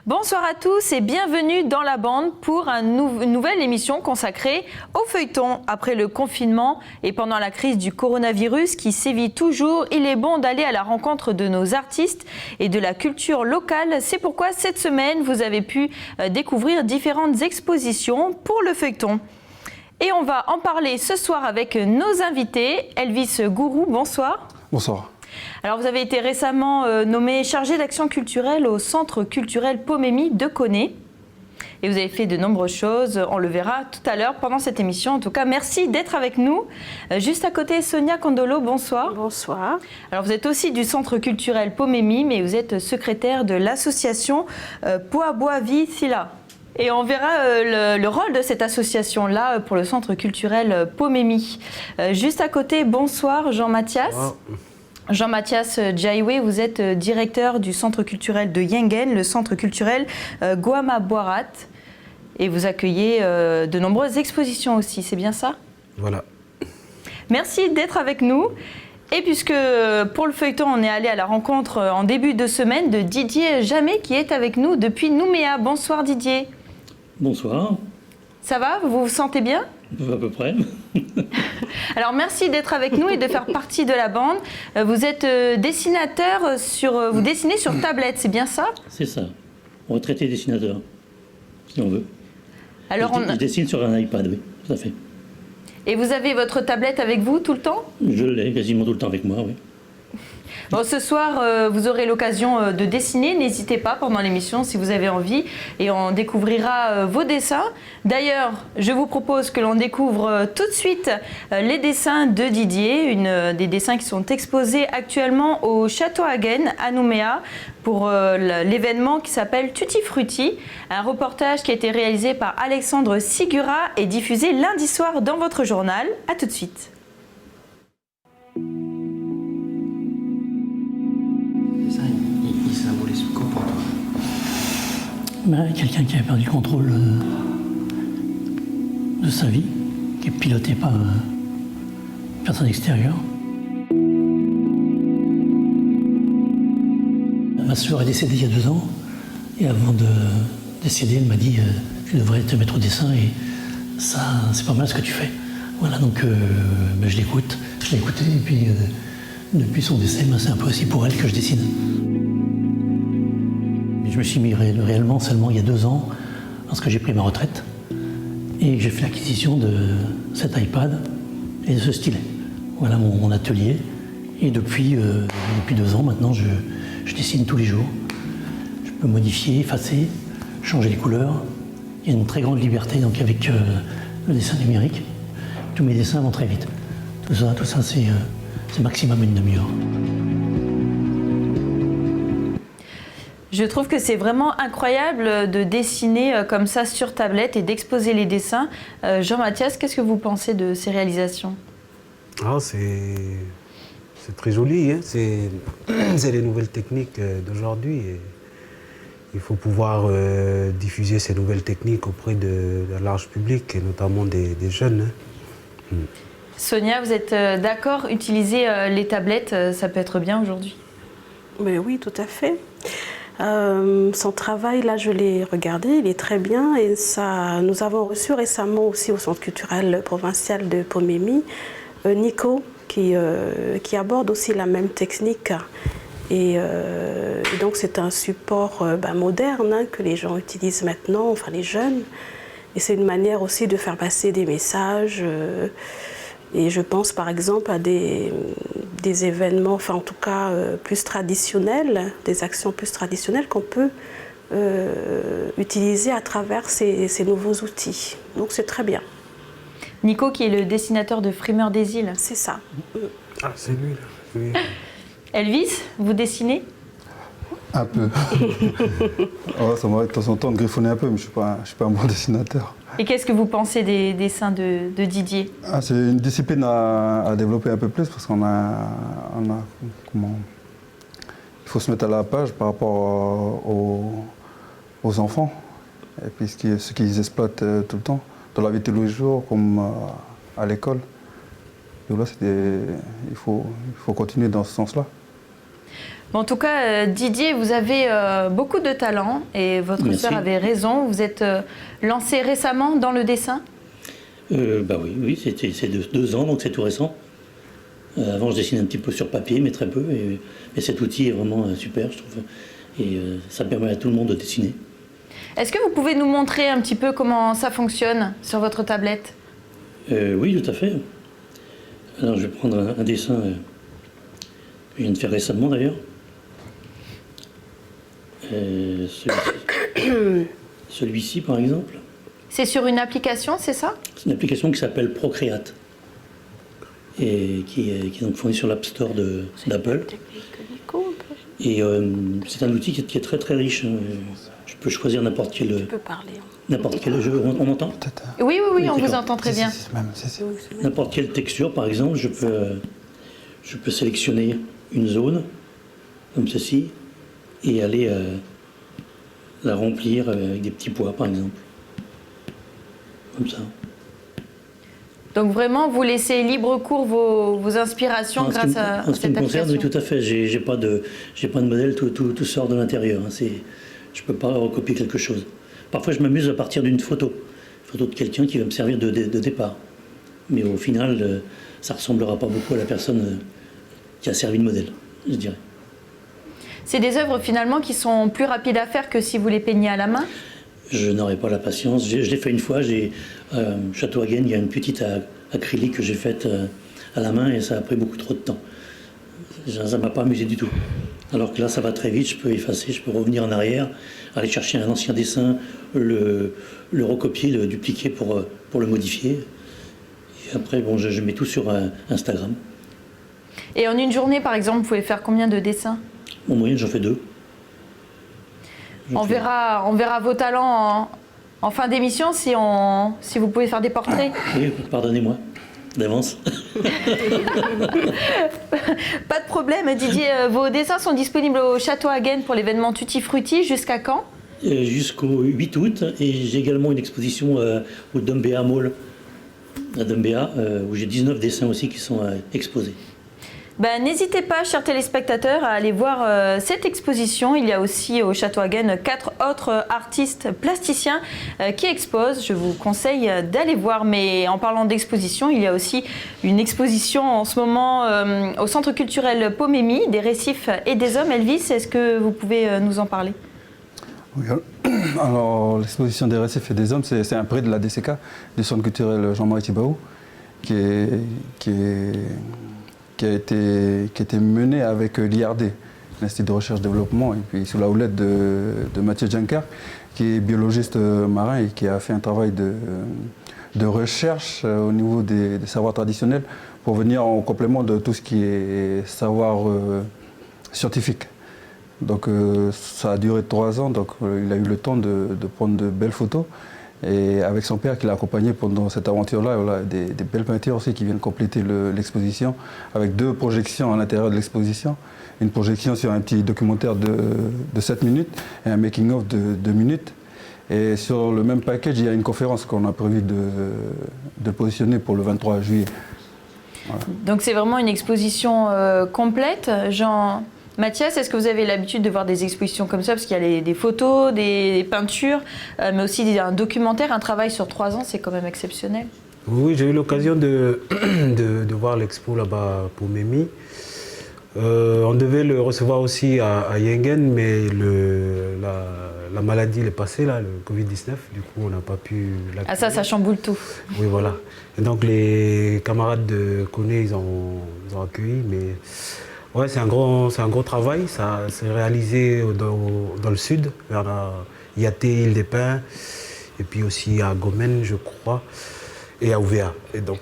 Bonsoir à tous et bienvenue dans la bande pour une nouvelle émission consacrée au feuilleton. Après le confinement et pendant la crise du coronavirus qui sévit toujours, il est bon d'aller à la rencontre de nos artistes et de la culture locale. C'est pourquoi cette semaine, vous avez pu découvrir différentes expositions pour le feuilleton. Et on va en parler ce soir avec nos invités. Elvis Gourou, bonsoir. Bonsoir. Alors, vous avez été récemment nommé chargé d'action culturelle au Centre culturel Pomemi de Koné. Et vous avez fait de nombreuses choses, on le verra tout à l'heure pendant cette émission. En tout cas, merci d'être avec nous. Juste à côté, Sonia Kondolo, bonsoir. Bonsoir. Alors, vous êtes aussi du Centre culturel Pomemi, mais vous êtes secrétaire de l'association Poaboavi Sila. Et on verra le rôle de cette association-là pour le Centre culturel Pomemi. Juste à côté, bonsoir Jean-Mathias. Wow. Jean-Mathias Djaïwe, vous êtes directeur du Centre culturel de Yengen, le Centre culturel Guama Boarat. Et vous accueillez de nombreuses expositions aussi, c'est bien ça? Voilà. Merci d'être avec nous. Et puisque pour le feuilleton, on est allé à la rencontre en début de semaine de Didier Jamet qui est avec nous depuis Nouméa. Bonsoir Didier. Bonsoir. Ça va? Vous vous sentez bien? À peu près. Alors merci d'être avec nous et de faire partie de la bande. Vous êtes dessinateur, vous dessinez sur tablette, c'est bien ça? C'est ça. Retraité dessinateur, si on veut. Alors je dessine sur un iPad, oui, tout à fait. Et vous avez votre tablette avec vous tout le temps? Je l'ai quasiment tout le temps avec moi, oui. Bon, ce soir, vous aurez l'occasion de dessiner. N'hésitez pas pendant l'émission si vous avez envie et on découvrira vos dessins. D'ailleurs, je vous propose que l'on découvre tout de suite les dessins de Didier, des dessins qui sont exposés actuellement au Château Hagen à Nouméa pour l'événement qui s'appelle Tutti Frutti, un reportage qui a été réalisé par Alexandre Sigura et diffusé lundi soir dans votre journal. À tout de suite. Quelqu'un qui avait perdu le contrôle de sa vie, qui est piloté par une personne extérieure. Ma soeur est décédée il y a 2 ans, et avant de décéder, elle m'a dit tu devrais te mettre au dessin, et ça, c'est pas mal ce que tu fais. Voilà, donc je l'écoute, je l'ai écouté, et puis depuis son décès, c'est un peu aussi pour elle que je dessine. Je me suis mis réellement seulement il y a 2 ans, lorsque j'ai pris ma retraite, et j'ai fait l'acquisition de cet iPad et de ce stylet. Voilà mon atelier, et depuis 2 ans maintenant, je dessine tous les jours. Je peux modifier, effacer, changer les couleurs. Il y a une très grande liberté donc avec le dessin numérique. Tous mes dessins vont très vite. Tout ça c'est maximum une demi-heure. Je trouve que c'est vraiment incroyable de dessiner comme ça sur tablette et d'exposer les dessins. Jean-Mathias, qu'est-ce que vous pensez de ces réalisations? C'est très joli, hein. C'est les nouvelles techniques d'aujourd'hui. Il faut pouvoir diffuser ces nouvelles techniques auprès de large public, et notamment des jeunes. Hein. Sonia, vous êtes d'accord? Utiliser les tablettes, ça peut être bien aujourd'hui? Mais oui, tout à fait. Son travail, là, je l'ai regardé, il est très bien, et ça, nous avons reçu récemment aussi au Centre culturel provincial de Pomemi Nico qui aborde aussi la même technique, et donc c'est un support moderne hein, que les gens utilisent maintenant, enfin les jeunes, et c'est une manière aussi de faire passer des messages. Et je pense par exemple à des événements, enfin en tout cas plus traditionnels, des actions plus traditionnelles qu'on peut utiliser à travers ces nouveaux outils. Donc c'est très bien. Nico qui est le dessinateur de Frimeur des Îles. C'est ça. Ah, c'est lui là. Oui. Elvis, vous dessinez? Un peu. Ça m'arrive de temps en temps de griffonner un peu, mais je ne suis pas un bon dessinateur. Et qu'est-ce que vous pensez des dessins de Didier? C'est une discipline à développer un peu plus, parce qu'on il faut se mettre à la page par rapport aux enfants, et puis ce qu'ils exploitent tout le temps, dans la vie de tous les jours, comme à l'école. Donc là, il faut continuer dans ce sens-là. Bon, en tout cas, Didier, vous avez beaucoup de talent et votre Merci. sœur avait raison. Vous êtes lancé récemment dans le dessin? Bah oui, c'est 2 ans, donc c'est tout récent. Avant, je dessinais un petit peu sur papier, mais très peu. Et cet outil est vraiment super, je trouve. Et ça permet à tout le monde de dessiner. Est-ce que vous pouvez nous montrer un petit peu comment ça fonctionne sur votre tablette? Oui, tout à fait. Alors, je vais prendre un dessin que je viens de faire récemment, d'ailleurs. Celui-ci, par exemple. C'est sur une application, c'est ça? C'est une application qui s'appelle Procreate et qui est donc fournie sur l'App Store d'Apple. Et c'est un outil qui est très très riche. Je peux choisir n'importe quel jeu. On m'entend? Oui, Oui, on vous d'accord. entend très bien. N'importe quelle texture, par exemple, je peux sélectionner une zone comme ceci et aller la remplir avec des petits pois, par exemple. Comme ça. Donc vraiment, vous laissez libre cours vos inspirations grâce à En ce qui cette me concerne, application. oui, tout à fait. J'ai pas de modèle, tout sort de l'intérieur. Hein. Je peux pas recopier quelque chose. Parfois, je m'amuse à partir d'une photo de quelqu'un qui va me servir de départ. Mais au final, ça ressemblera pas beaucoup à la personne qui a servi de modèle, je dirais. C'est des œuvres finalement qui sont plus rapides à faire que si vous les peignez à la main? Je n'aurais pas la patience. Je l'ai fait une fois. Château Hagen, il y a une petite acrylique que j'ai faite à la main et ça a pris beaucoup trop de temps. Ça ne m'a pas amusé du tout. Alors que là, ça va très vite. Je peux effacer, je peux revenir en arrière, aller chercher un ancien dessin, le recopier, le dupliquer pour le modifier. Et après, bon, je mets tout sur Instagram. Et en une journée, par exemple, vous pouvez faire combien de dessins? En moyenne, j'en fais 2. On verra vos talents en fin d'émission si vous pouvez faire des portraits. Oui, pardonnez-moi d'avance. Pas de problème, Didier. Vos dessins sont disponibles au Château Hagen pour l'événement Tutti Frutti. Jusqu'à quand? Jusqu'au 8 août. Et j'ai également une exposition au Dumbéa Mall, à Dumbéa, où j'ai 19 dessins aussi qui sont exposés. Ben, n'hésitez pas, chers téléspectateurs, à aller voir cette exposition. Il y a aussi au Château Hagen 4 autres artistes plasticiens qui exposent. Je vous conseille d'aller voir. Mais en parlant d'exposition, il y a aussi une exposition en ce moment au Centre culturel Pommémy, des récifs et des hommes. Elvis, est-ce que vous pouvez nous en parler? Oui, alors l'exposition des récifs et des hommes, c'est un prix de la DCK, du Centre culturel Jean-Marie Thibault, qui a été mené avec l'IRD, l'Institut de recherche et développement, et puis sous la houlette de Mathieu Juncker, qui est biologiste marin et qui a fait un travail de recherche au niveau des savoirs traditionnels pour venir en complément de tout ce qui est savoir scientifique. Donc ça a duré 3 ans, donc il a eu le temps de prendre de belles photos. Et avec son père qui l'a accompagné pendant cette aventure-là, voilà, des belles peintures aussi qui viennent compléter l'exposition, avec 2 projections à l'intérieur de l'exposition. Une projection sur un petit documentaire de 7 minutes et un making-of de 2 minutes. Et sur le même package, il y a une conférence qu'on a prévu de positionner pour le 23 juillet. Voilà. Donc c'est vraiment une exposition complète. Mathias, est-ce que vous avez l'habitude de voir des expositions comme ça? Parce qu'il y a des photos, des peintures, mais aussi un documentaire, un travail sur 3 ans, c'est quand même exceptionnel. Oui, j'ai eu l'occasion de voir l'expo là-bas pour Pommémy. On devait le recevoir aussi à Yengen, mais la maladie est passée, là, le Covid-19, du coup on n'a pas pu l'accueillir. Ah ça chamboule tout. Oui, voilà. Et donc les camarades de Koné, ils ont accueilli, mais... Ouais, c'est un gros travail. Ça s'est réalisé dans le sud, vers Yaté, Île-des-Pins, et puis aussi à Gomène, je crois, et à Ouvéa. Et donc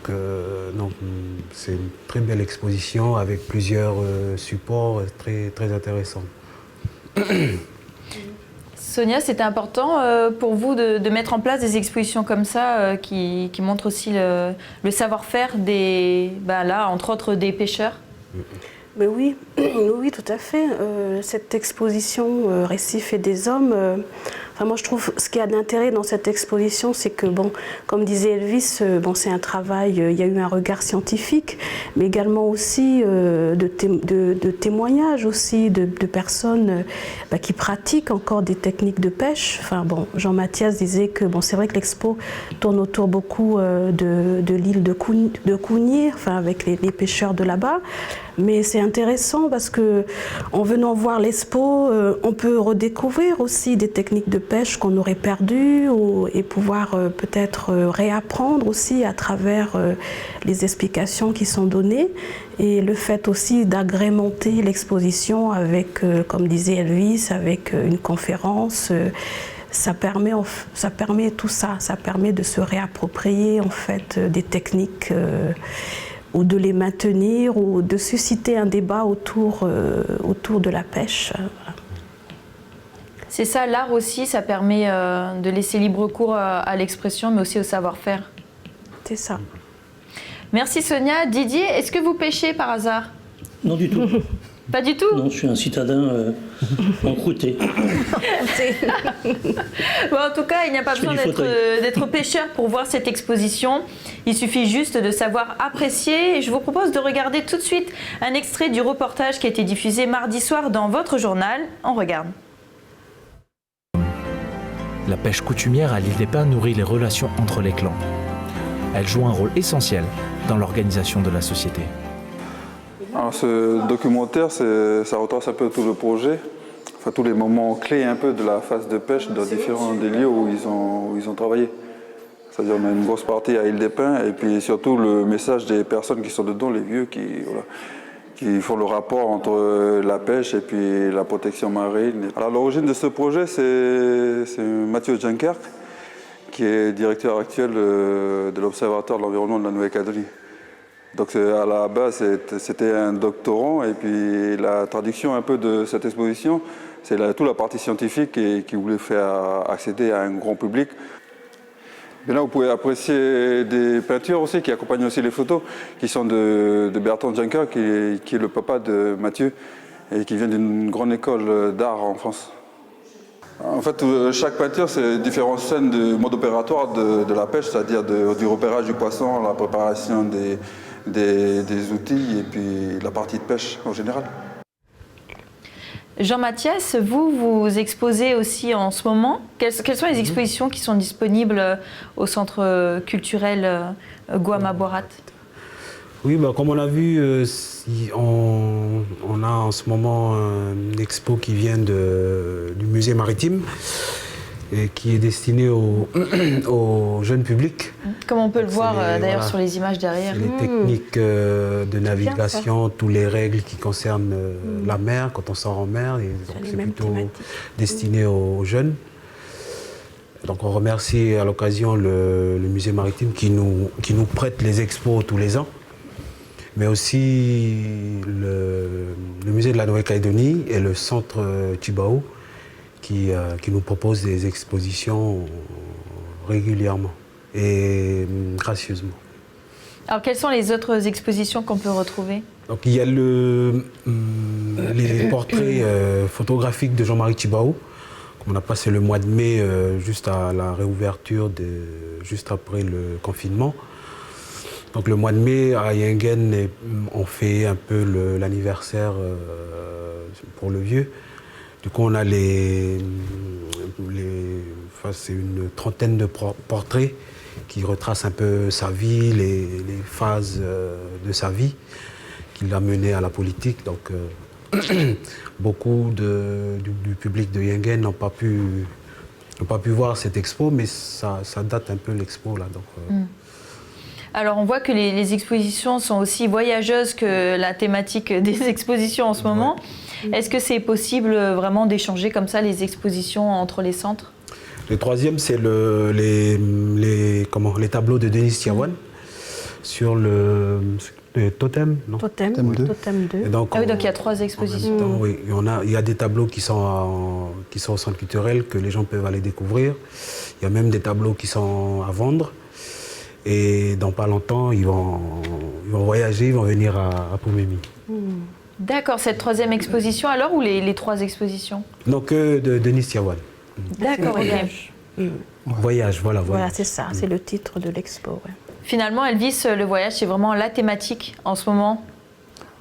c'est une très belle exposition avec plusieurs supports très, très intéressants. Sonia, c'était important pour vous de mettre en place des expositions comme ça qui montrent aussi le savoir-faire entre autres des pêcheurs? Mais oui, oui, tout à fait. Cette exposition Récifs et des hommes, Enfin, moi, je trouve ce qui a d'intérêt dans cette exposition, c'est que, bon, comme disait Elvis, bon, c'est un travail, il y a eu un regard scientifique, mais également aussi de témoignages aussi de personnes qui pratiquent encore des techniques de pêche. Enfin, bon, Jean-Mathias disait que, bon, c'est vrai que l'expo tourne autour beaucoup de l'île de Cougnier, enfin, avec les pêcheurs de là-bas. Mais c'est intéressant parce que en venant voir l'expo, on peut redécouvrir aussi des techniques de pêche qu'on aurait perdues et pouvoir peut-être réapprendre aussi à travers les explications qui sont données. Et le fait aussi d'agrémenter l'exposition avec, comme disait Elvis, avec une conférence. Ça permet tout ça, ça permet de se réapproprier en fait des techniques ou de les maintenir ou de susciter un débat autour de la pêche. C'est ça, l'art aussi, ça permet de laisser libre cours à l'expression mais aussi au savoir-faire. C'est ça. Merci Sonia. Didier, est-ce que vous pêchez par hasard? Non du tout. Pas du tout? Non, je suis un citadin encrouté. Bon, en tout cas, il n'y a pas besoin d'être pêcheur pour voir cette exposition. Il suffit juste de savoir apprécier. Et je vous propose de regarder tout de suite un extrait du reportage qui a été diffusé mardi soir dans votre journal. On regarde. La pêche coutumière à l'île des Pins nourrit les relations entre les clans. Elle joue un rôle essentiel dans l'organisation de la société. Alors ce documentaire, ça retrace un peu tout le projet, enfin tous les moments clés un peu de la phase de pêche dans différents des lieux où ils ont travaillé. C'est-à-dire on a une grosse partie à Île des Pins et puis surtout le message des personnes qui sont dedans, les vieux qui font le rapport entre la pêche et puis la protection marine. Alors l'origine de ce projet, c'est Mathieu Djenkerk, qui est directeur actuel de l'Observatoire de l'environnement de la Nouvelle-Calédonie. Donc à la base, c'était un doctorant, et puis la traduction un peu de cette exposition, c'est toute la partie scientifique qui voulait faire accéder à un grand public. Et là, vous pouvez apprécier des peintures aussi qui accompagnent aussi les photos, qui sont de Bertrand Djenkerk, qui est le papa de Mathieu, et qui vient d'une grande école d'art en France. En fait, chaque peinture, c'est différentes scènes de mode opératoire de la pêche, c'est-à-dire du repérage du poisson, la préparation des outils et puis la partie de pêche en général. Jean-Mathias, vous exposez aussi en ce moment. Quelles sont les expositions qui sont disponibles au centre culturel Guama Borat? Oui, comme on a vu, on a en ce moment une expo qui vient du musée maritime et qui est destinée au jeune public. Comme on peut le voir d'ailleurs sur les images derrière. Les techniques de navigation, toutes les règles qui concernent la mer, quand on sort en mer, et donc c'est plutôt destiné aux jeunes. Donc on remercie à l'occasion le musée maritime qui nous prête les expos tous les ans, mais aussi le musée de la Nouvelle-Calédonie et le centre Tubao qui nous propose des expositions régulièrement et gracieusement. Alors quelles sont les autres expositions qu'on peut retrouver? Donc il y a les portraits photographiques de Jean-Marie Tibao. On a passé le mois de mai juste à la réouverture, juste après le confinement. Donc le mois de mai à Yingen, on fait un peu l'anniversaire pour le vieux. Du coup, on a c'est une trentaine de portraits qui retracent un peu sa vie, les phases de sa vie qui l'a mené à la politique. Donc, beaucoup du public de Yingen n'ont pas pu voir cette expo, mais ça date un peu l'expo là. Donc, Alors on voit que les expositions sont aussi voyageuses que la thématique des expositions en ce moment. Est-ce que c'est possible vraiment d'échanger comme ça les expositions entre les centres? Le troisième, c'est les tableaux de Denis Tiawan sur le totem, non? Totem 2. Donc, ah oui, donc il y a 3 expositions. Oui, il y a des tableaux qui sont au centre culturel que les gens peuvent aller découvrir. Il y a même des tableaux qui sont à vendre. Et dans pas longtemps, ils vont voyager, ils vont venir à Pomémy. D'accord, cette 3e exposition alors ou les 3 expositions? Non, que de Denis Tiawan. D'accord, ok. Voyage, voilà. Voilà, c'est ça, c'est le titre de l'expo. Ouais. Finalement, Elvis, le voyage, c'est vraiment la thématique en ce moment.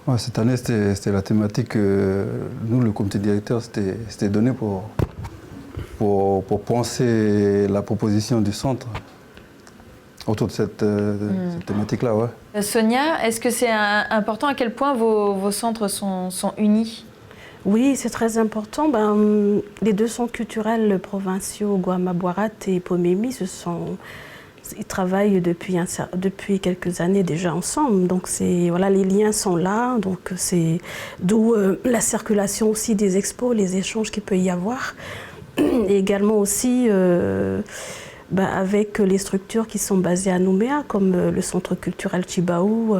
Ouais, cette année, c'était la thématique que nous, le comité directeur, c'était donné pour penser la proposition du centre autour de cette thématique-là. Ouais. Sonia, est-ce que c'est important à quel point vos centres sont unis? Oui, c'est très important. Les deux centres culturels provinciaux, Guama-Boirat et Pomemi, ils travaillent depuis quelques années déjà ensemble. Donc voilà, les liens sont là. Donc c'est d'où la circulation aussi des expos, les échanges qu'il peut y avoir. Et également aussi avec les structures qui sont basées à Nouméa, comme le centre culturel Chibaou,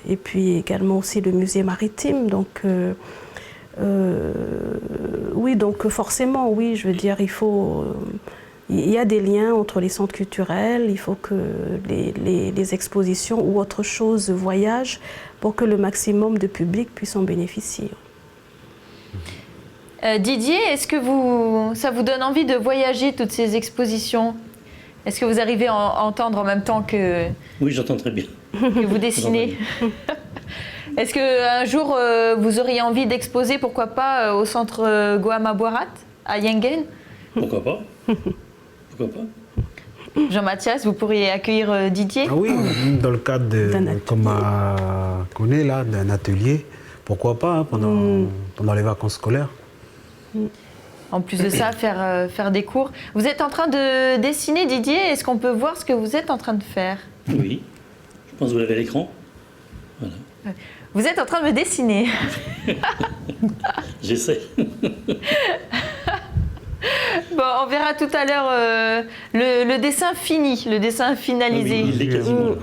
et puis également aussi le musée maritime. Donc oui, donc forcément, oui, je veux dire, il y a des liens entre les centres culturels, il faut que les expositions ou autre chose voyagent pour que le maximum de public puisse en bénéficier. Didier, est-ce que ça vous donne envie de voyager, toutes ces expositions? Est-ce que vous arrivez à entendre en même temps que... Oui, j'entends très bien. Que vous dessinez? Est-ce qu'un jour, vous auriez envie d'exposer, pourquoi pas, au centre Guama-Boirat, à Yengen? Pourquoi pas? Pourquoi pas? Jean-Mathias, vous pourriez accueillir Didier? Ah oui, dans le cadre comme à Koné, là, d'un atelier. Pourquoi pas, hein, pendant les vacances scolaires. En plus de ça, faire des cours. Vous êtes en train de dessiner, Didier. Est-ce qu'on peut voir ce que vous êtes en train de faire? Oui, je pense que vous l'avez à l'écran. Voilà. Vous êtes en train de me dessiner. J'essaie. Bon, on verra tout à l'heure le dessin fini, le dessin finalisé. Ah oui, il est quasiment là.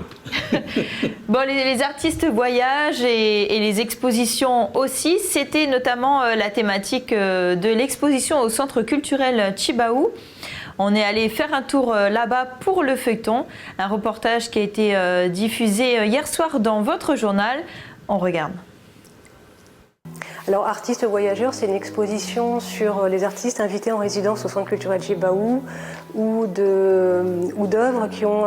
Bon, les artistes voyagent et les expositions aussi. C'était notamment la thématique de l'exposition au centre culturel Chibaou. On est allé faire un tour là-bas pour le feuilleton, un reportage qui a été diffusé hier soir dans votre journal. On regarde. Alors, Artistes voyageurs, c'est une exposition sur les artistes invités en résidence au Centre culturel Chibaou ou d'œuvres qui ont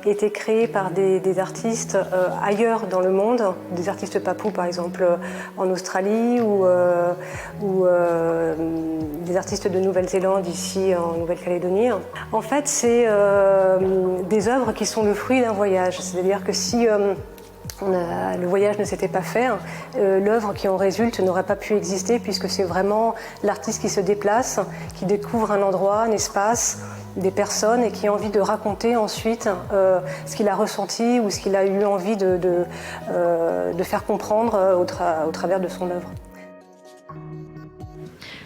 été créées par des artistes ailleurs dans le monde, des artistes papous par exemple en Australie ou des artistes de Nouvelle-Zélande ici en Nouvelle-Calédonie. En fait, c'est des œuvres qui sont le fruit d'un voyage, c'est-à-dire que si le voyage ne s'était pas fait, l'œuvre qui en résulte n'aurait pas pu exister puisque c'est vraiment l'artiste qui se déplace, qui découvre un endroit, un espace, des personnes et qui a envie de raconter ensuite ce qu'il a ressenti ou ce qu'il a eu envie de faire comprendre au travers de son œuvre.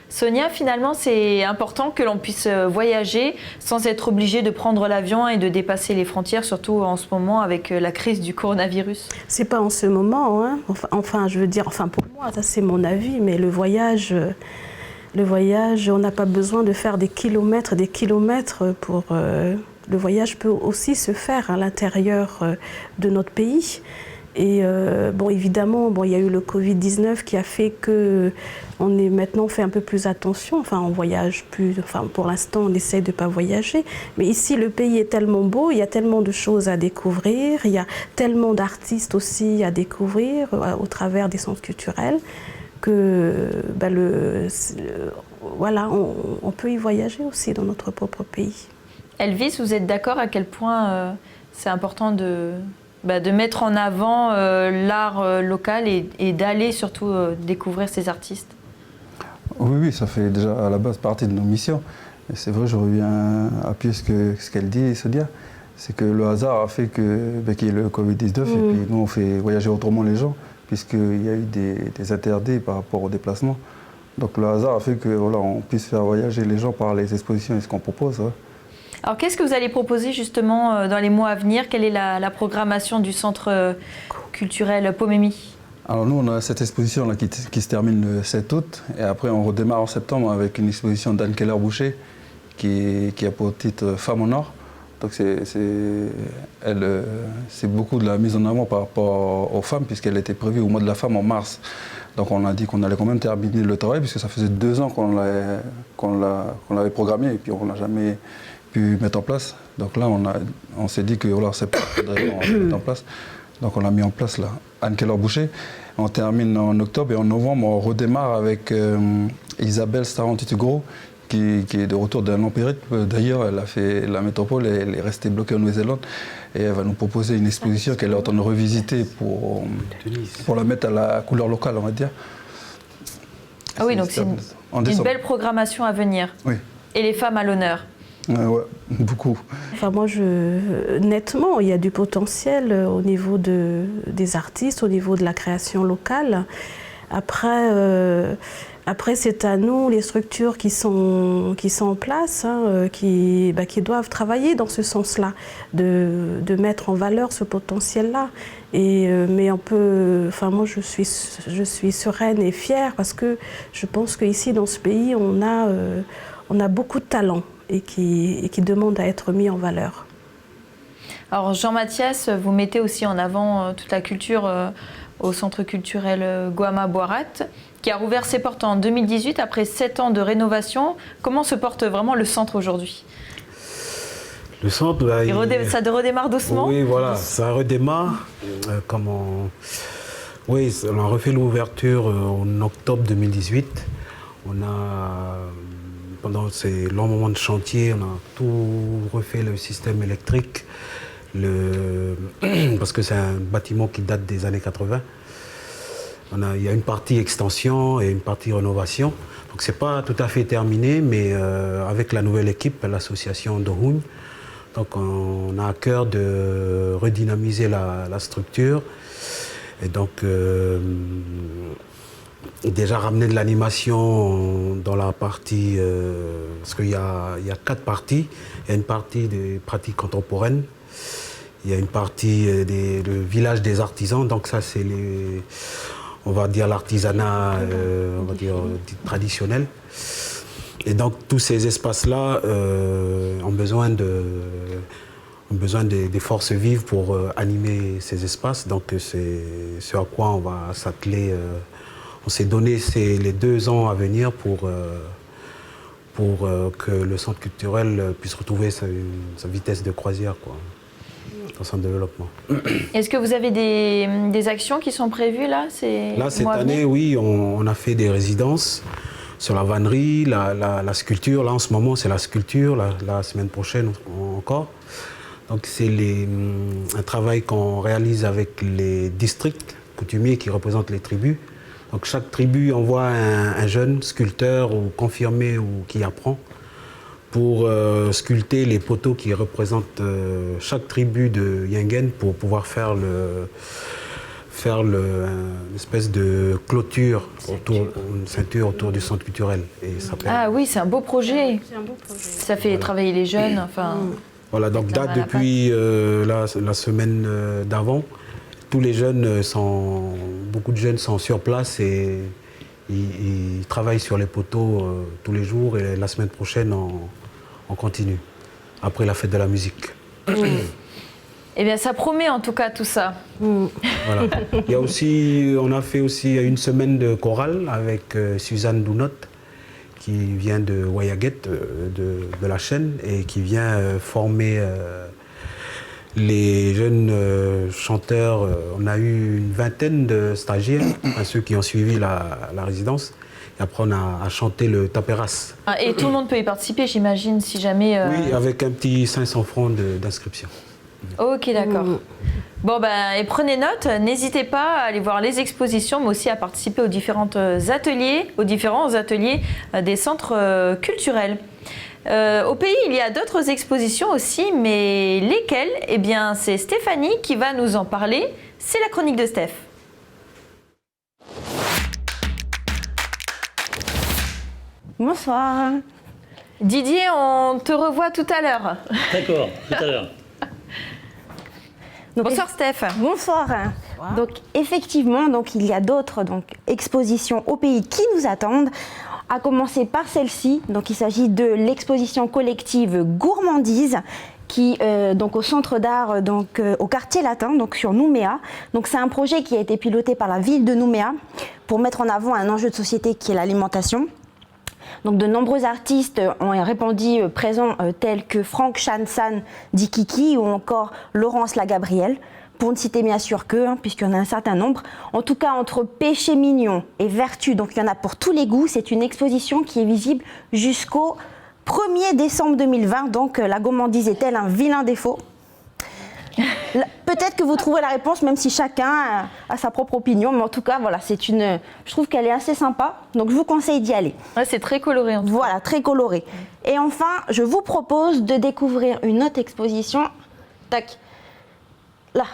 Sonia, finalement, c'est important que l'on puisse voyager sans être obligé de prendre l'avion et de dépasser les frontières, surtout en ce moment avec la crise du coronavirus. C'est pas en ce moment, hein. Enfin, je veux dire, pour moi, ça c'est mon avis, mais le voyage, on n'a pas besoin de faire des kilomètres pour... le voyage peut aussi se faire à l'intérieur de notre pays. Et évidemment, il y a eu le Covid-19 qui a fait que on fait un peu plus attention. Enfin, on voyage plus. Enfin, pour l'instant, on essaie de ne pas voyager. Mais ici, le pays est tellement beau, il y a tellement de choses à découvrir, il y a tellement d'artistes aussi à découvrir au travers des centres culturels que on peut y voyager aussi dans notre propre pays. Elvis, vous êtes d'accord à quel point c'est important de mettre en avant l'art local et d'aller surtout découvrir ces artistes? Oui, ça fait déjà à la base partie de nos missions. Et c'est vrai, je reviens appuyer ce qu'elle dit, Sonia. C'est que le hasard a fait qu'il y ait le Covid-19 et puis nous on fait voyager autrement les gens puisqu'il y a eu des interdits par rapport au déplacement. Donc le hasard a fait que on puisse faire voyager les gens par les expositions et ce qu'on propose. Ouais. Alors qu'est-ce que vous allez proposer justement dans les mois à venir? Quelle est la programmation du centre culturel Pomemi? Alors nous on a cette exposition là qui se termine le 7 août et après on redémarre en septembre avec une exposition d'Anne Keller-Boucher qui a pour titre Femmes au Nord. Donc c'est beaucoup de la mise en avant par rapport aux femmes puisqu'elle était prévue au mois de la femme en mars Donc on a dit qu'on allait quand même terminer le travail, puisque ça faisait 2 ans qu'on l'avait programmé et puis on n'a jamais pu mettre en place. Donc là, on s'est dit que voilà, c'est pas mettre en place. Donc on l'a mis en place là. Anne-Keller Boucher. On termine en octobre et en novembre, on redémarre avec Isabelle Starantitugoro, qui est de retour d'un long périple. D'ailleurs, elle a fait la métropole et elle est restée bloquée en Nouvelle-Zélande. Et elle va nous proposer une exposition qu'elle est en train de revisiter pour la mettre à la couleur locale, on va dire. Ah oui, donc c'est une belle programmation à venir. Oui. Et les femmes à l'honneur. Ouais, beaucoup. Enfin, moi, nettement, il y a du potentiel au niveau des artistes, au niveau de la création locale. Après, c'est à nous, les structures qui sont en place, qui doivent travailler dans ce sens-là, de mettre en valeur ce potentiel-là. Mais moi, je suis sereine et fière parce que je pense qu'ici, dans ce pays, on a beaucoup de talent et qui demandent à être mis en valeur. Alors, Jean-Mathias, vous mettez aussi en avant toute la culture au centre culturel Guama Boirat, qui a rouvert ses portes en 2018 après 7 ans de rénovation. Comment se porte vraiment le centre aujourd'hui? Le centre, ça redémarre doucement? Oui, voilà, ça redémarre. Oui, on a refait l'ouverture en octobre 2018. Pendant ces longs moments de chantier, on a tout refait, le système électrique, parce que c'est un bâtiment qui date des années 80. Il y a une partie extension et une partie rénovation. Donc c'est pas tout à fait terminé, mais avec la nouvelle équipe, l'association Dohun, donc on a à cœur de redynamiser la structure. Et donc déjà ramener de l'animation dans la partie, parce qu'il y a 4 parties. Il y a une partie des pratiques contemporaines, il y a une partie le village des artisans, donc ça c'est on va dire l'artisanat, on va dire traditionnel. Et donc tous ces espaces-là ont besoin des forces vives pour animer ces espaces. Donc c'est ce à quoi on va s'atteler. On s'est donné les 2 ans à venir pour que le centre culturel puisse retrouver sa vitesse de croisière, quoi, dans son développement. Est-ce que vous avez des actions qui sont prévues là Cette année, oui, on a fait des résidences sur la vannerie, la sculpture. Là, en ce moment, c'est la sculpture, la semaine prochaine encore. Donc c'est un travail qu'on réalise avec les districts coutumiers qui représentent les tribus. Donc chaque tribu envoie un jeune sculpteur ou confirmé ou qui apprend pour sculpter les poteaux qui représentent chaque tribu de Yingen pour pouvoir faire une espèce de clôture, une ceinture autour du centre culturel. Et ah oui, c'est un beau projet. Ça fait travailler les jeunes. Enfin. Voilà, donc date depuis la semaine d'avant. Tous les jeunes beaucoup de jeunes sont sur place et ils travaillent sur les poteaux tous les jours. Et la semaine prochaine, on continue, après la fête de la musique. Eh bien, ça promet en tout cas tout ça. Voilà. On a fait aussi une semaine de chorale avec Suzanne Dounot, qui vient de Wayaguet, de la chaîne, et qui vient former les jeunes chanteurs. On a eu une vingtaine de stagiaires, ceux qui ont suivi la résidence. Et après, on a chanté le Taperas. Et tout le monde peut y participer, j'imagine, si jamais... Oui, avec un petit 500 francs d'inscription. Ok, d'accord. Bon, et prenez note, n'hésitez pas à aller voir les expositions, mais aussi à participer aux différents ateliers des centres culturels. Au pays, il y a d'autres expositions aussi, mais lesquelles? Eh bien, c'est Stéphanie qui va nous en parler. C'est la chronique de Steph. Bonsoir. Didier, on te revoit tout à l'heure. D'accord, tout à l'heure. Bonsoir Steph. Bonsoir. Donc effectivement, il y a d'autres expositions au pays qui nous attendent. À commencer par celle-ci. Donc il s'agit de l'exposition collective Gourmandise qui donc au centre d'art, donc au quartier latin, donc sur Nouméa. Donc c'est un projet qui a été piloté par la ville de Nouméa pour mettre en avant un enjeu de société qui est l'alimentation. Donc de nombreux artistes ont répondu présents tels que Franck Chansan dit Kiki ou encore Laurence Lagabrielle, pour ne citer bien sûr qu'eux, puisqu'il y en a un certain nombre. En tout cas, entre péché mignon et vertu, donc il y en a pour tous les goûts, c'est une exposition qui est visible jusqu'au 1er décembre 2020, donc la gourmandise est-elle un vilain défaut? Peut-être que vous trouverez la réponse, même si chacun a sa propre opinion, mais en tout cas, voilà, je trouve qu'elle est assez sympa, donc je vous conseille d'y aller. Ouais, c'est très coloré en tout cas. Voilà, très coloré. Et enfin, je vous propose de découvrir une autre exposition. Tac, là.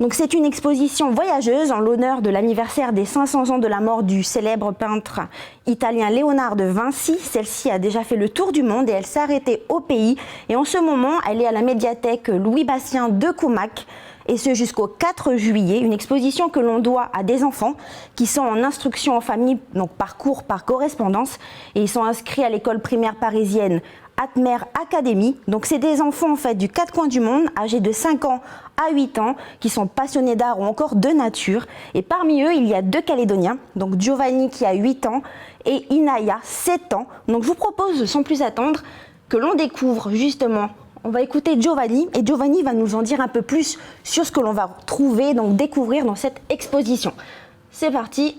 Donc c'est une exposition voyageuse en l'honneur de l'anniversaire des 500 ans de la mort du célèbre peintre italien Léonard de Vinci. Celle-ci a déjà fait le tour du monde et elle s'est arrêtée au pays. Et en ce moment, elle est à la médiathèque Louis-Bastien de Coumac. Et ce jusqu'au 4 juillet, une exposition que l'on doit à des enfants qui sont en instruction en famille, donc par cours, par correspondance. Et ils sont inscrits à l'école primaire parisienne Atmer Academy. Donc c'est des enfants en fait du 4 coins du monde, âgés de 5 ans à 8 ans, qui sont passionnés d'art ou encore de nature. Et parmi eux, il y a 2 Calédoniens, donc Giovanni qui a 8 ans et Inaya, 7 ans. Donc je vous propose, sans plus attendre, que l'on découvre justement. On va écouter Giovanni et Giovanni va nous en dire un peu plus sur ce que l'on va trouver, donc découvrir dans cette exposition. C'est parti,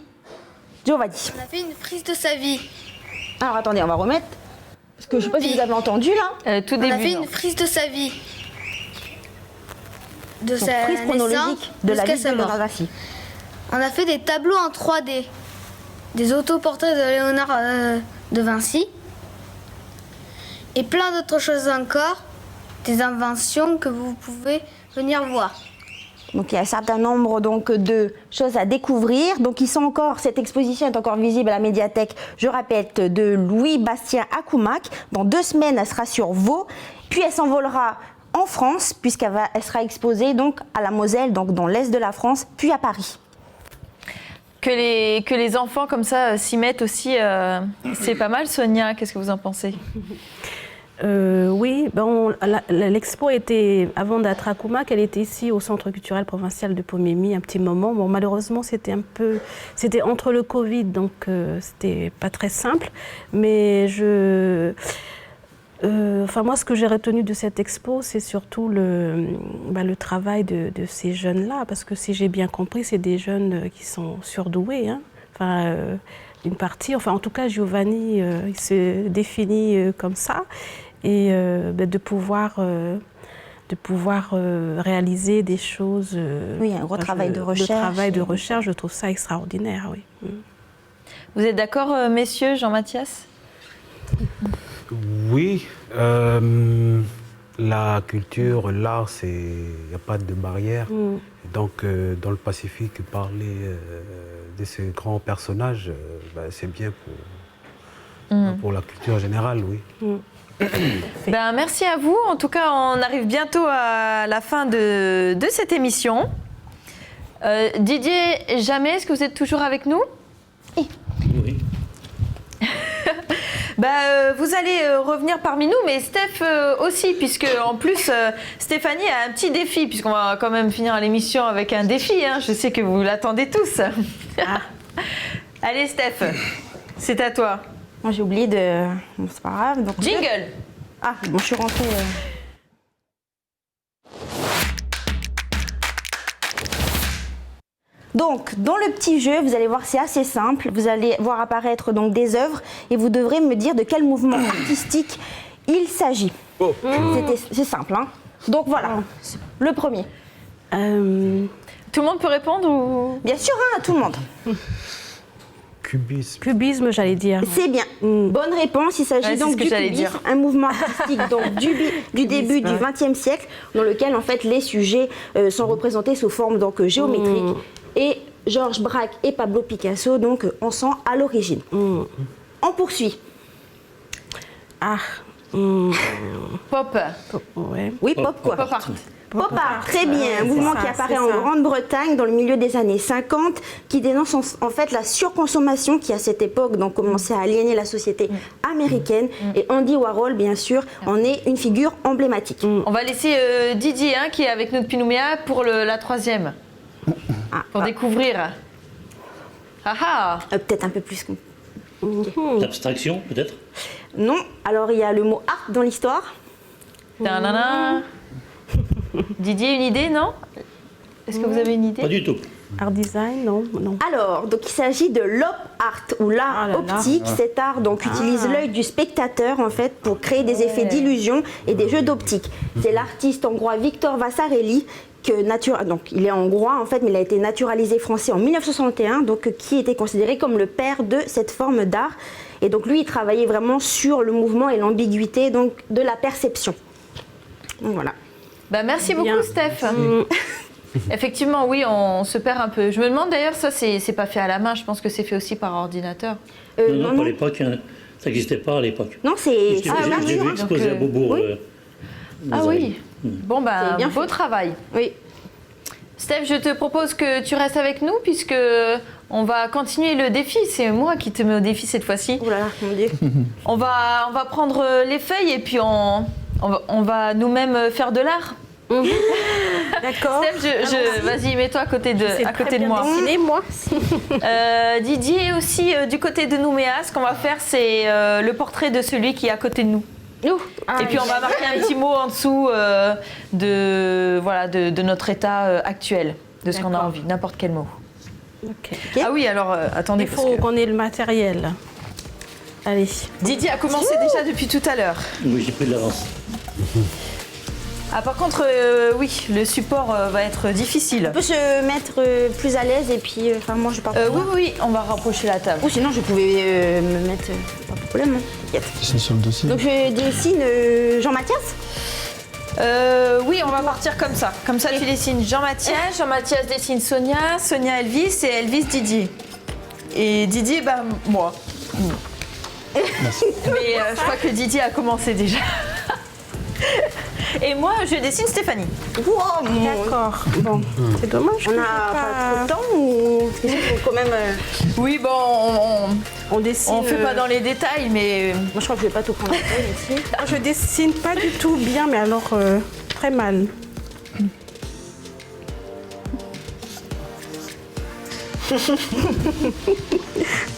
Giovanni. On a fait une prise de sa vie. Alors attendez, on va remettre. Parce que je ne sais pas si vous avez entendu là. Tout début. On a fait une frise de sa vie. De Donc, sa prise chronologique naissance de la jusqu'à vie sa de mort. Léonard Vinci. On a fait des tableaux en 3D. Des autoportraits de Léonard de Vinci. Et plein d'autres choses encore. Des inventions que vous pouvez venir voir. Donc il y a un certain nombre donc, de choses à découvrir. Donc cette exposition est encore visible à la médiathèque, je répète, de Louis-Bastien à Coumac. Dans 2 semaines, elle sera sur Vaud. Puis elle s'envolera en France, puisqu'elle sera exposée donc, à la Moselle, donc dans l'est de la France, puis à Paris. Que les enfants comme ça s'y mettent aussi, c'est pas mal. Sonia, qu'est-ce que vous en pensez? Oui, bon, l'expo était, avant d'être à Coumac, elle était ici au Centre culturel provincial de Pomémy un petit moment. Bon, malheureusement, c'était entre le Covid, donc c'était pas très simple. Mais moi, ce que j'ai retenu de cette expo, c'est surtout le travail de ces jeunes-là, parce que si j'ai bien compris, c'est des jeunes qui sont surdoués, hein. Une partie, en tout cas, Giovanni, il se définit comme ça. Et de pouvoir réaliser des choses. Oui, un gros travail de recherche. Le travail de recherche, je trouve ça extraordinaire, oui. Vous êtes d'accord, messieurs, Jean-Mathias? Oui, la culture, l'art, il n'y a pas de barrière. Donc, dans le Pacifique, parler de ces grands personnages, c'est bien pour la culture générale, oui. Merci à vous. En tout cas, on arrive bientôt à la fin de cette émission. Didier Jamais, est-ce que vous êtes toujours avec nous? Oui. Vous allez revenir parmi nous, mais Steph aussi, puisque en plus Stéphanie a un petit défi, puisqu'on va quand même finir l'émission avec un défi. Hein. Je sais que vous l'attendez tous. Allez Steph, c'est à toi. Moi j'ai oublié de... Bon, c'est pas grave. Donc... Jingle. Ah, bon, je suis rentrée... Donc, dans le petit jeu, vous allez voir, c'est assez simple. Vous allez voir apparaître donc des œuvres et vous devrez me dire de quel mouvement artistique il s'agit. C'est simple, hein. Donc voilà, le premier. Tout le monde peut répondre ou... Bien sûr, hein, tout le monde. Cubisme. Cubisme, j'allais dire. C'est bien. Bonne réponse. Il s'agit donc du cubisme, un mouvement artistique donc, du début du XXe siècle, dans lequel en fait les sujets sont représentés sous forme donc géométrique. Et Georges Braque et Pablo Picasso donc en sont à l'origine. On poursuit. Pop. Ouais. Oui, pop quoi. Pop art. Pop art, très bien. Un mouvement qui apparaît en ça. Grande-Bretagne dans le milieu des années 50, qui dénonce en fait la surconsommation qui à cette époque donc commençait à aliéner la société américaine. Et Andy Warhol, bien sûr, en est une figure emblématique. On va laisser Didier, hein, qui est avec nous depuis Nouméa, pour la troisième. Pour découvrir. Ah ah. Peut-être un peu plus. L'abstraction, peut-être? Non. Alors il y a le mot art dans l'histoire. Ta-na-na. Didier, une idée, non? Est-ce que vous avez une idée? Pas du tout. Art design, non. Alors, donc il s'agit de l'op art ou l'art Ah là là. optique. Cet art donc utilise l'œil du spectateur en fait pour créer des effets d'illusion et des jeux d'optique. C'est l'artiste hongrois Victor Vasarely donc il est hongrois en fait, mais il a été naturalisé français en 1961, donc qui était considéré comme le père de cette forme d'art. Et donc lui, il travaillait vraiment sur le mouvement et l'ambiguïté donc de la perception. Donc voilà. Bah, merci Bien. beaucoup, Steph. Effectivement, oui, on se perd un peu. Je me demande d'ailleurs, ça, c'est pas fait à la main. Je pense que c'est fait aussi par ordinateur. Non, pas à l'époque. Hein. Ça n'existait pas à l'époque. Non, c'est J'ai vu nature. exposer à Beaubourg. Oui. Ah oui. Bon, bah, C'est bien beau fait. travail. Oui. Steph, je te propose que tu restes avec nous puisque on va continuer le défi. C'est moi qui te mets au défi cette fois-ci. Oh là là, mon Dieu. On va prendre les feuilles et puis on va nous-mêmes faire de l'art. D'accord. Steph, vas-y, mets-toi à côté de moi. Dessiné, moi. Didier aussi, du côté de Nouméa, ce qu'on va faire, c'est le portrait de celui qui est à côté de nous. Et puis on va marquer un petit mot en dessous de notre état actuel, de ce qu'on a D'accord. envie, n'importe quel mot. Ok. Ah oui, alors attendez, Il parce faut que qu'on ait le matériel. Allez. Didier a commencé déjà depuis tout à l'heure. Oui, j'ai pris de l'avance. Ah par contre, oui, le support va être difficile. On peut se mettre plus à l'aise et puis, moi je pars. Oui, on va rapprocher la table. Ou sinon je pouvais me mettre, pas de problème. Hein. T'inquiète. C'est sur le dossier. Donc je dessine Jean-Mathias. Oui, on va partir comme ça. Comme ça, tu dessines Jean-Mathias, Jean-Mathias dessine Sonia, Sonia Elvis et Elvis Didier. Et Didier, bah, moi. Mais je crois que Didier a commencé déjà. Et moi, je dessine Stéphanie. Wow, D'accord. Bon, c'est dommage. on que n'a pas trop de temps ou parce que c'est quand même. Oui, bon, On dessine. on fait pas dans les détails, mais Moi je crois que je vais pas tout prendre en feuille ici. Je dessine pas du tout bien, mais alors très mal.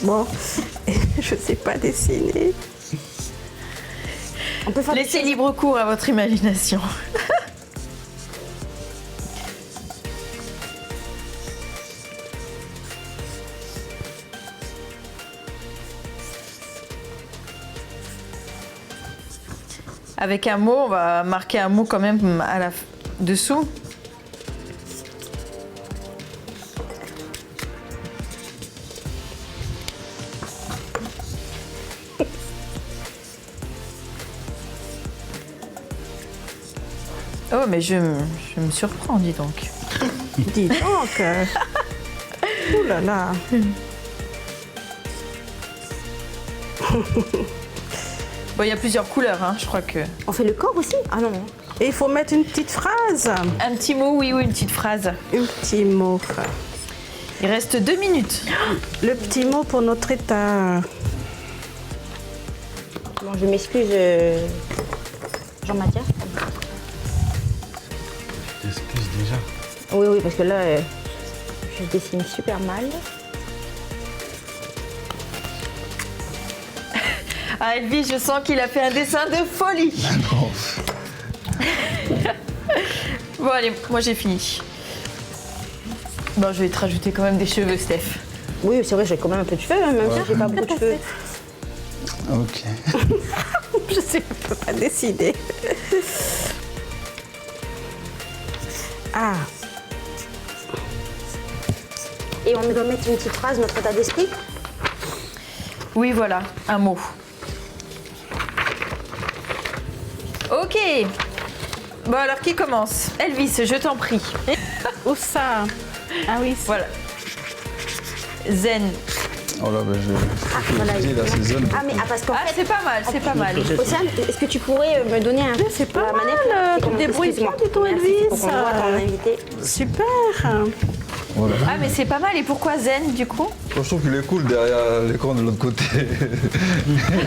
Bon, je sais pas dessiner. On peut faire des laissez choses. libre cours à votre imagination. Avec un mot, on va marquer un mot quand même dessous. Oh, mais je me surprends, dis donc. Dis donc. Ouh là là. Bon, il y a plusieurs couleurs, hein, je crois que... On fait le corps aussi? Ah non. Et il faut mettre une petite phrase. Un petit mot, oui, ou une petite phrase. Un petit mot. Il reste 2 minutes. Le petit mot pour notre état. Bon, je m'excuse, Jean-Mathias. T'excuses déjà. Oui, parce que là, je dessine super mal. Ah, Elvis, je sens qu'il a fait un dessin de folie. Bon, allez, moi j'ai fini. Bon, je vais te rajouter quand même des cheveux, Steph. Oui, c'est vrai, j'ai quand même un peu de cheveux, même si j'ai pas beaucoup de cheveux. Ok. Je sais, je peux pas dessiner. Ah, Et on doit mettre une petite phrase, notre état d'esprit. Oui, voilà, un mot. Ok. Bon, alors qui commence? Elvis, je t'en prie. où ça? Ah oui, Voilà. Zen. Voilà, voilà, j'ai la saison. parce qu'en fait, c'est pas mal, c'est pas mal. Océane, est-ce que tu pourrais me donner un C'est pas la mal, manette tu te débrouilles bien du tout, Merci, Elvis. pour qu'on voit ton invité. Super. Voilà. Ah, mais c'est pas mal. Et pourquoi zen, du coup? Moi, je trouve qu'il est cool derrière l'écran de l'autre côté.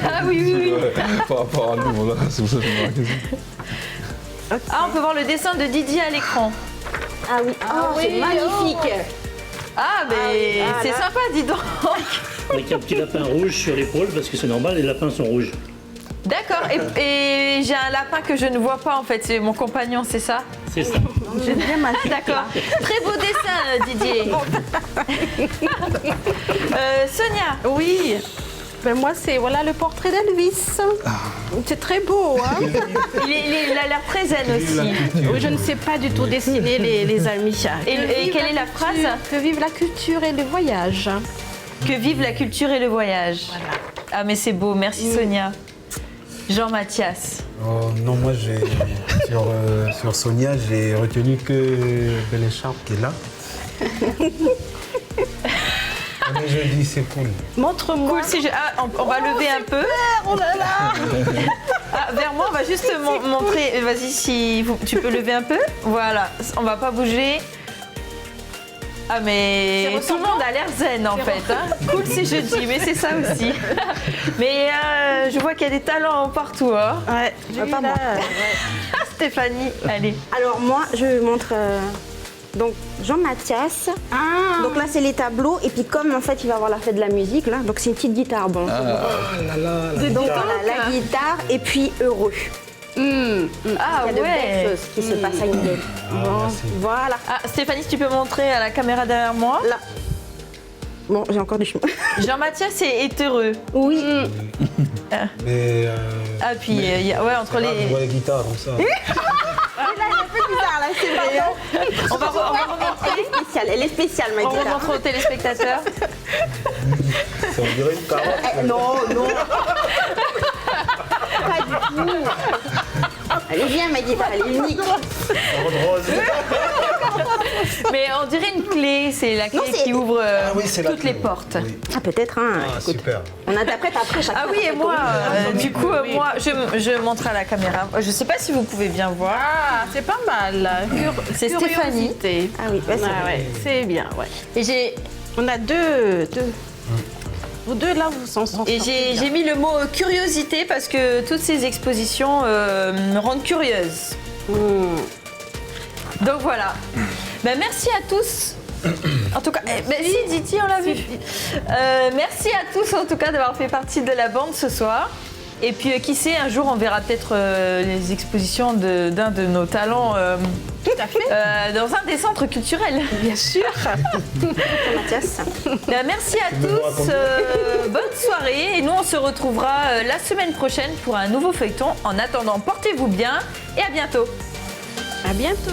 Ah oui. Ouais, par rapport à nous, voilà, c'est pour ça que je me marqué ça. Ah, on peut voir le dessin de Didier à l'écran. Ah oui, c'est magnifique. Ah, mais c'est sympa, dis donc. Avec un petit lapin rouge sur l'épaule, parce que c'est normal, les lapins sont rouges. D'accord. Et j'ai un lapin que je ne vois pas, en fait. C'est mon compagnon, c'est ça? C'est ça. J'aime bien ma D'accord. Très beau dessin, Didier. Sonia. Oui. Ben moi, c'est le portrait d'Elvis. C'est très beau. Hein. Il a l'air très zen aussi. Oui, je ne sais pas du tout dessiner les amis. Et quelle est la phrase? Que vive la culture et le voyage. Que vive la culture et le voyage. Voilà. Ah, mais c'est beau. Merci, Sonia. Jean-Mathias. Non, moi, sur Sonia, j'ai retenu que Belle Écharpe qui est là. Mais je dis, c'est cool. Montre-moi. Cool, on va lever un peu. Oh là là. Vers moi, on va juste montrer. Vas-y, si tu peux lever un peu. Voilà, on va pas bouger. Ah, mais tout le monde a l'air zen en fait. Hein. Cool, c'est jeudi, mais c'est ça aussi. Mais je vois qu'il y a des talents partout. Hein. Ouais, pas moi. Stéphanie, allez. Alors moi, je montre donc Jean-Mathias. Donc là, c'est les tableaux. Et puis comme en fait, il va avoir la fête de la musique, là, donc c'est une petite guitare. Bon. Donc la guitare et puis heureux. Ah, il y a de belles choses qui se passent à Ingen. Voilà. Ah, Stéphanie, si tu peux montrer à la caméra derrière moi. Là. Bon, j'ai encore du chemin. Jean-Mathias est heureux. Oui. Mais. Ah, puis il y a, entre les. On voit la guitare comme ça. Là, il est un peu bizarre, là, c'est vrai. Hein. On va remontrer. Elle est spéciale, ma On guitare. remontre aux téléspectateurs. Ça on dirait une carotte. Non. Pas du tout. Elle est bien, ma guitare, elle est unique. Mais on dirait une clé, c'est la clé qui ouvre toutes les portes. Oui. Ah, peut-être, hein. Écoute, Super. on interprète après chaque Ah oui, et moi, moi, je montre à la caméra. Je sais pas si vous pouvez bien voir. Ah, c'est pas mal. C'est Stéphanie. Ah oui, ouais, c'est bien, ouais. Et on a deux. Vous deux, là, vous s'en sortez. Et j'ai mis le mot curiosité parce que toutes ces expositions me rendent curieuse. Donc voilà. Ben, merci à tous. En tout cas, si Diti, on l'a vu. Merci à tous en tout cas d'avoir fait partie de la bande ce soir. Et puis qui sait, un jour on verra peut-être les expositions d'un de nos talents tout à fait. dans un des centres culturels. Bien sûr. Mathias. Merci à tous, bonne soirée et nous on se retrouvera la semaine prochaine pour un nouveau feuilleton. En attendant, portez-vous bien et à bientôt. À bientôt.